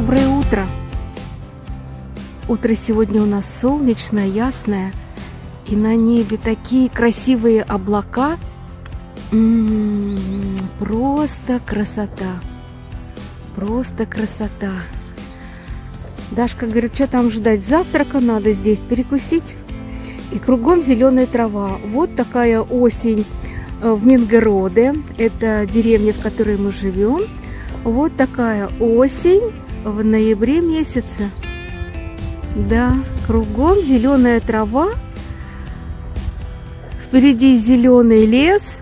Доброе утро! Утро сегодня у нас солнечное, ясное, и на небе такие красивые облака. Просто красота! Просто красота! Дашка говорит, что там ждать? Завтрака надо здесь перекусить. И кругом зеленая трава. Вот такая осень в Мингороде. Это деревня, в которой мы живем. Вот такая осень в ноябре месяце. Да, кругом зеленая трава. Впереди зеленый лес.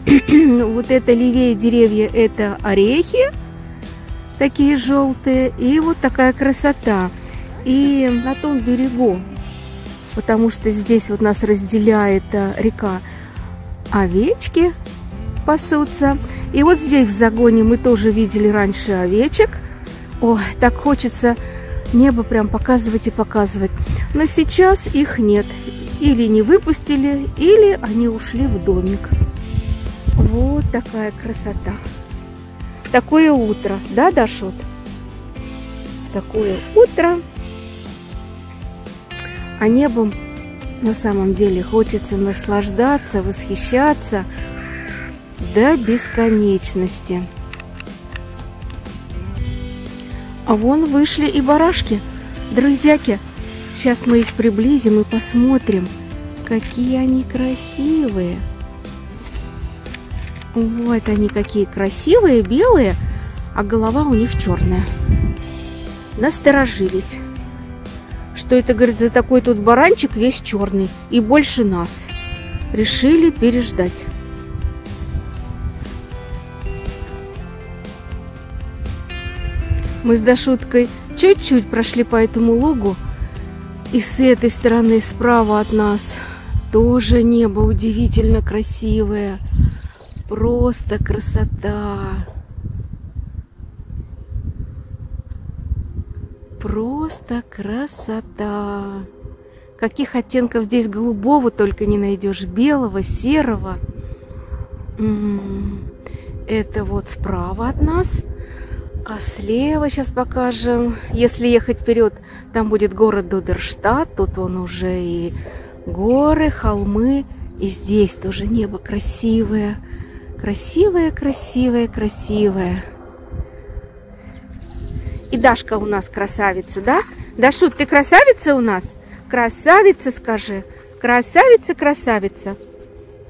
Вот это левее деревья, это орехи. Такие желтые. И вот такая красота. И на том берегу, потому что здесь вот нас разделяет река, овечки пасутся. И вот здесь в загоне мы тоже видели раньше овечек. Ой, так хочется небо прям показывать и показывать. Но сейчас их нет. Или не выпустили, или они ушли в домик. Вот такая красота. Такое утро, да, Дашот? Такое утро. А небом на самом деле хочется наслаждаться, восхищаться до бесконечности. А вон вышли и барашки, друзьяки. Сейчас мы их приблизим и посмотрим, какие они красивые. Вот они какие красивые, белые, а голова у них черная. Насторожились. Что это, говорит, за такой тут баранчик весь черный и больше нас. Решили переждать. Мы с Дашуткой чуть-чуть прошли по этому лугу. И с этой стороны, справа от нас, тоже небо удивительно красивое. Просто красота. Просто красота. Каких оттенков здесь голубого только не найдешь. Белого, серого. Это вот справа от нас. А слева сейчас покажем. Если ехать вперед, там будет город Додерштат. Тут он уже и горы, холмы. И здесь тоже небо красивое. Красивое, красивое, красивое. И Дашка у нас красавица, да? Дашут, ты красавица у нас? Красавица, скажи. Красавица, красавица.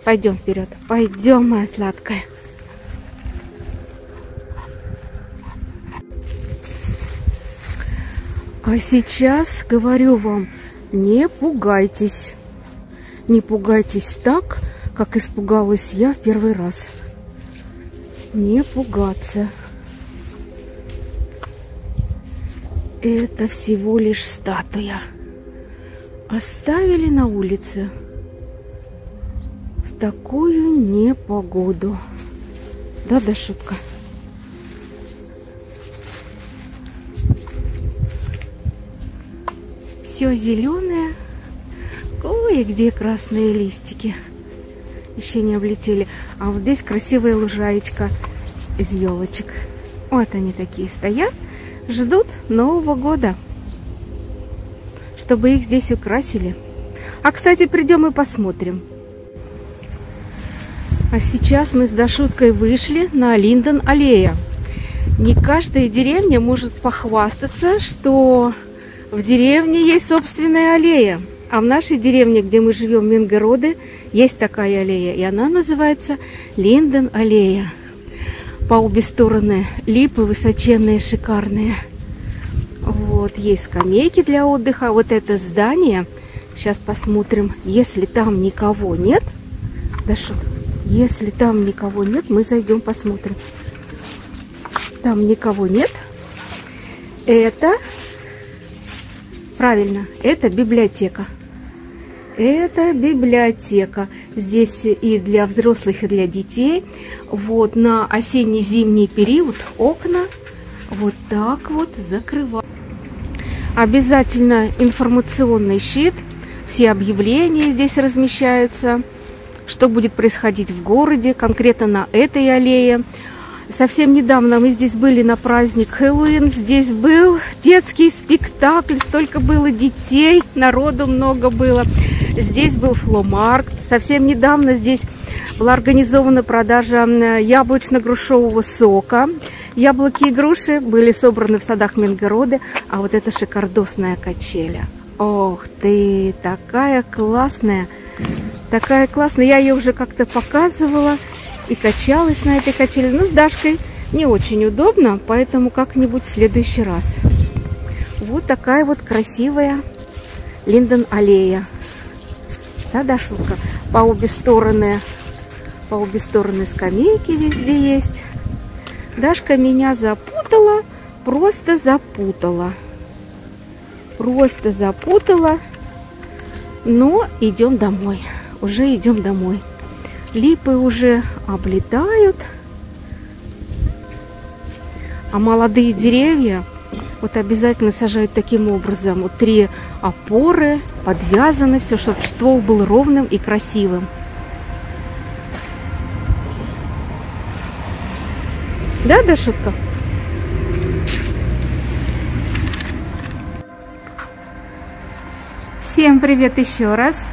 Пойдем вперед. Пойдем, моя сладкая. А сейчас говорю вам, не пугайтесь. Не пугайтесь так, как испугалась я в первый раз. Не пугаться. Это всего лишь статуя. Оставили на улице в такую непогоду. Да, Дашутка? Все зеленое. Кое-где красные листики. Еще не облетели. А вот здесь красивая лужаечка из елочек. Вот они такие стоят. Ждут Нового года, чтобы их здесь украсили. А, кстати, придем и посмотрим. А сейчас мы с Дашуткой вышли на Линден-аллея. Не каждая деревня может похвастаться, что в деревне есть собственная аллея. А в нашей деревне, где мы живем, в Мингороде, есть такая аллея. И она называется Линден-аллея. По обе стороны липы высоченные, шикарные. Вот, есть скамейки для отдыха. Вот это здание. Сейчас посмотрим. Если там никого нет, Даша, если там никого нет, мы зайдем посмотрим. Там никого нет. Это, правильно, это библиотека. Это библиотека. Здесь и для взрослых, и для детей. Вот на осенне-зимний период окна вот так вот закрывают. Обязательно информационный щит. Все объявления здесь размещаются. Что будет происходить в городе, конкретно на этой аллее. Совсем недавно мы здесь были на праздник Хэллоуин. Здесь был детский спектакль, столько было детей, народу много было. Здесь был фломаркт. Совсем недавно здесь была организована продажа яблочно-грушевого сока. Яблоки и груши были собраны в садах Мингороды. А вот это шикардосная качеля. Ох ты, такая классная. Такая классная. Я ее уже как-то показывала и качалась на этой качели. Ну, с Дашкой не очень удобно, поэтому как-нибудь в следующий раз. Вот такая вот красивая Линден-аллея. Да, Дашутка? По обе стороны скамейки везде есть. Дашка меня запутала, просто запутала. Просто запутала. Но идем домой. Уже идем домой. Липы уже облетают. А молодые деревья вот обязательно сажают таким образом. Вот 3 опоры подвязаны, все, чтобы ствол был ровным и красивым. Да, Дашутка? Всем привет еще раз.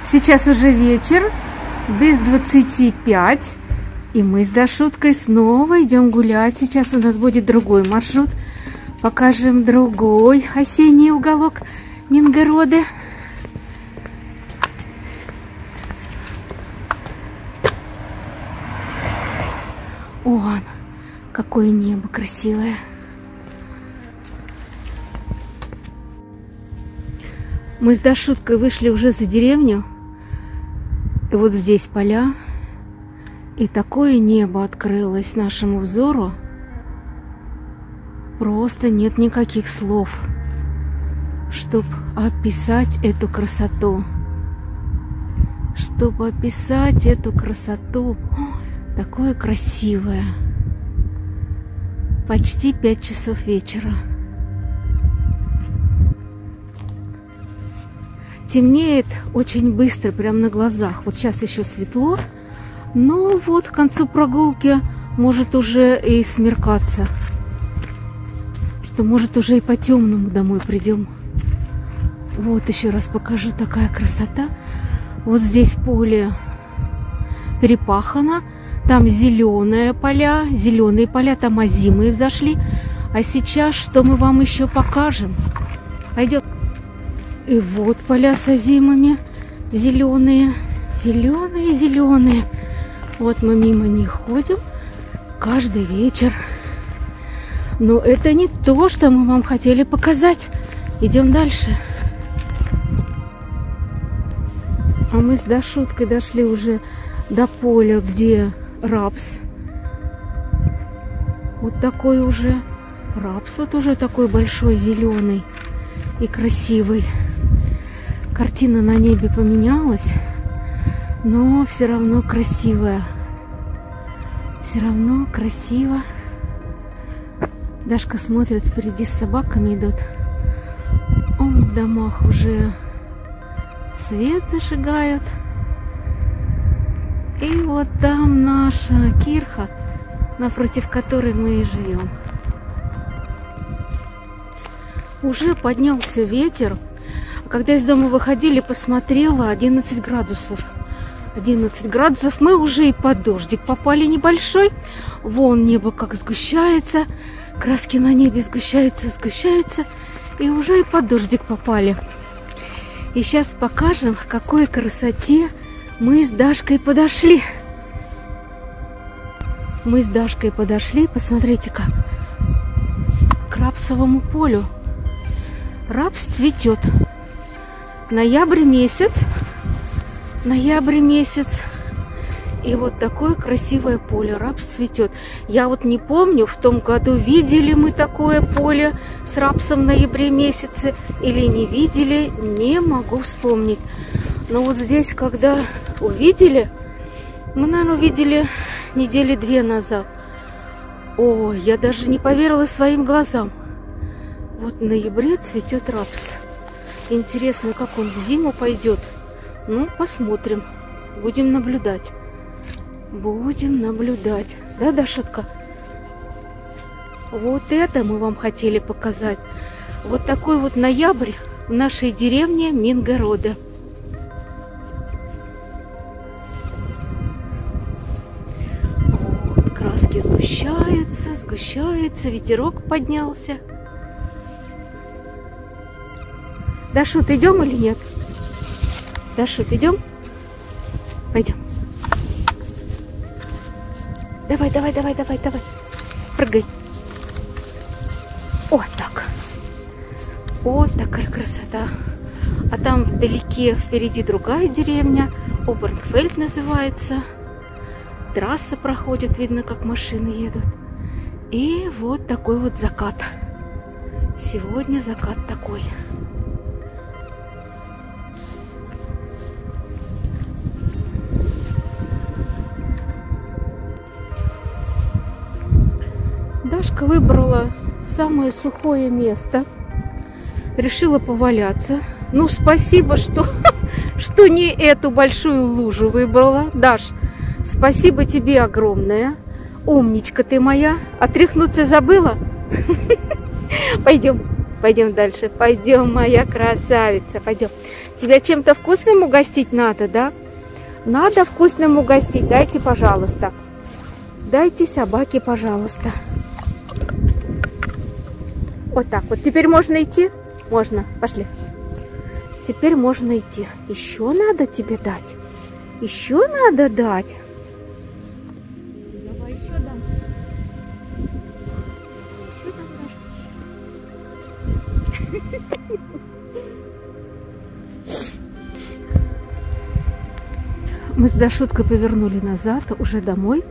Сейчас уже вечер, без 25. И мы с Дашуткой снова идем гулять. Сейчас у нас будет другой маршрут. Покажем другой осенний уголок Мингороды. О, какое небо красивое. Мы с Дашуткой вышли уже за деревню. И вот здесь поля. И такое небо открылось нашему взору. Просто нет никаких слов, чтобы описать эту красоту. Чтобы описать эту красоту. Такое красивое. Почти 5 часов вечера. Темнеет очень быстро, прямо на глазах. Вот сейчас еще светло, но вот к концу прогулки может уже и смеркаться. Что может уже и по темному домой придем. Вот еще раз покажу, такая красота. Вот здесь поле перепахано, там зеленые поля, там озимые взошли. А сейчас что мы вам еще покажем? Пойдем. И вот поля с озимыми, зеленые, зеленые, зеленые. Вот мы мимо них ходим каждый вечер. Но это не то, что мы вам хотели показать. Идем дальше. А мы с Дашуткой дошли уже до поля, где рапс. Вот такой уже рапс, вот уже такой большой, зеленый и красивый. Картина на небе поменялась, но все равно красивая. Все равно красиво. Дашка смотрит, впереди с собаками идут. В домах уже свет зажигают. И вот там наша кирха, напротив которой мы и живем. Уже поднялся ветер. Когда из дома выходили, посмотрела, 11 градусов. 11 градусов. Мы уже и под дождик попали небольшой. Вон небо как сгущается. Краски на небе сгущаются, сгущаются. И уже и под дождик попали. И сейчас покажем, к какой красоте мы с Дашкой подошли. Мы с Дашкой подошли, посмотрите-ка, к рапсовому полю. Рапс цветет. Ноябрь месяц. И вот такое красивое поле. Рапс цветет. Я вот не помню, в том году видели мы такое поле с рапсом в ноябре месяце или не видели, не могу вспомнить. Но вот здесь, когда увидели, мы, наверное, увидели недели 2 назад. О, я даже не поверила своим глазам. Вот в ноябре цветет рапс. Интересно, как он в зиму пойдет. Ну, посмотрим. Будем наблюдать. Будем наблюдать. Да, Дашатка? Вот это мы вам хотели показать. Вот такой вот ноябрь в нашей деревне Мингороды. Вот, краски сгущаются, ветерок поднялся. Дашут, идем или нет? Дашут, идем? Пойдем. Давай. Прыгай. Вот так. Вот такая красота. А там вдалеке, впереди другая деревня. Обернфельд называется. Трасса проходит, видно, как машины едут. И вот такой вот закат. Сегодня закат такой. Дашка выбрала самое сухое место. Решила поваляться. Ну, спасибо, что не эту большую лужу выбрала. Даш, спасибо тебе огромное. Умничка ты моя. Отряхнуться забыла? Пойдем дальше. Пойдем, моя красавица. Пойдем. Тебя чем-то вкусным угостить надо, да? Надо вкусным угостить. Дайте, пожалуйста. Дайте собаке, пожалуйста. Вот так вот. Теперь можно идти? Можно. Пошли. Теперь можно идти. Еще надо тебе дать. Еще надо дать. Давай еще дам. Еще дам, Даша. Мы с Дашуткой повернули назад, уже домой.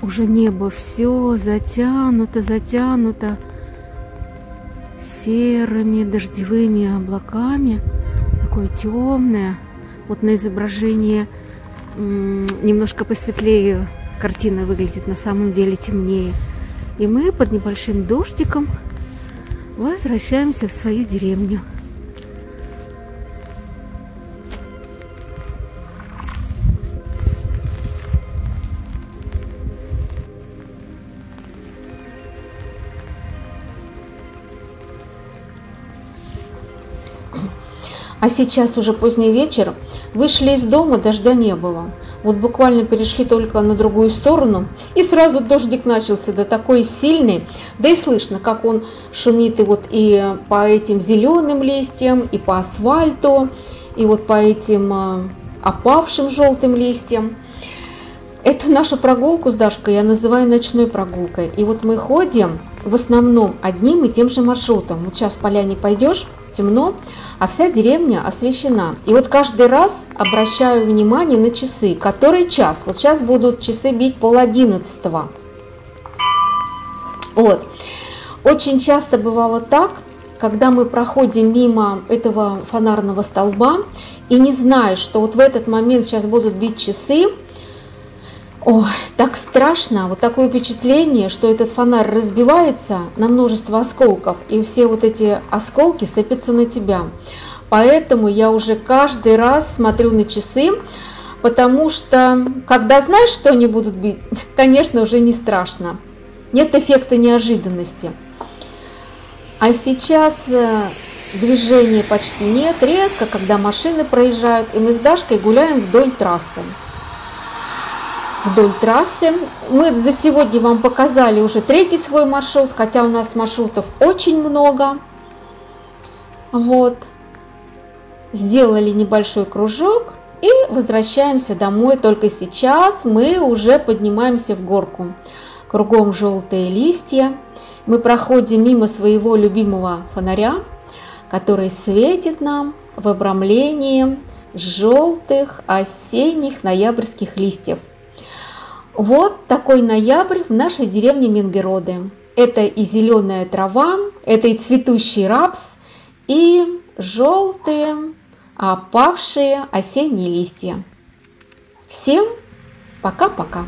Уже небо все затянуто серыми дождевыми облаками, такое темное. Вот на изображении немножко посветлее картина выглядит, на самом деле темнее. И мы под небольшим дождиком возвращаемся в свою деревню. А сейчас уже поздний вечер, вышли из дома, дождя не было. Вот буквально перешли только на другую сторону, и сразу дождик начался, да такой сильный. Да и слышно, как он шумит и по этим зеленым листьям, и по асфальту, и вот по этим опавшим желтым листьям. Эту нашу прогулку с Дашкой я называю ночной прогулкой. И вот мы ходим в основном одним и тем же маршрутом. Вот сейчас в поляне пойдешь, темно, а вся деревня освещена. И вот каждый раз обращаю внимание на часы, который час. Вот сейчас будут часы бить 10:30. Вот. Очень часто бывало так, когда мы проходим мимо этого фонарного столба и не знаешь, что вот в этот момент сейчас будут бить часы. Ой, так страшно, вот такое впечатление, что этот фонарь разбивается на множество осколков, и все вот эти осколки сыпятся на тебя. Поэтому я уже каждый раз смотрю на часы, потому что, когда знаешь, что они будут бить, конечно, уже не страшно. Нет эффекта неожиданности. А сейчас движения почти нет, редко, когда машины проезжают, и мы с Дашкой гуляем вдоль трассы. Вдоль трассы. Мы за сегодня вам показали уже третий свой маршрут, хотя у нас маршрутов очень много. Вот. Сделали небольшой кружок и возвращаемся домой. Только сейчас мы уже поднимаемся в горку. Кругом желтые листья. Мы проходим мимо своего любимого фонаря, который светит нам в обрамлении желтых осенних ноябрьских листьев. Вот такой ноябрь в нашей деревне Мингороды. Это и зеленая трава, это и цветущий рапс, и желтые опавшие осенние листья. Всем пока-пока!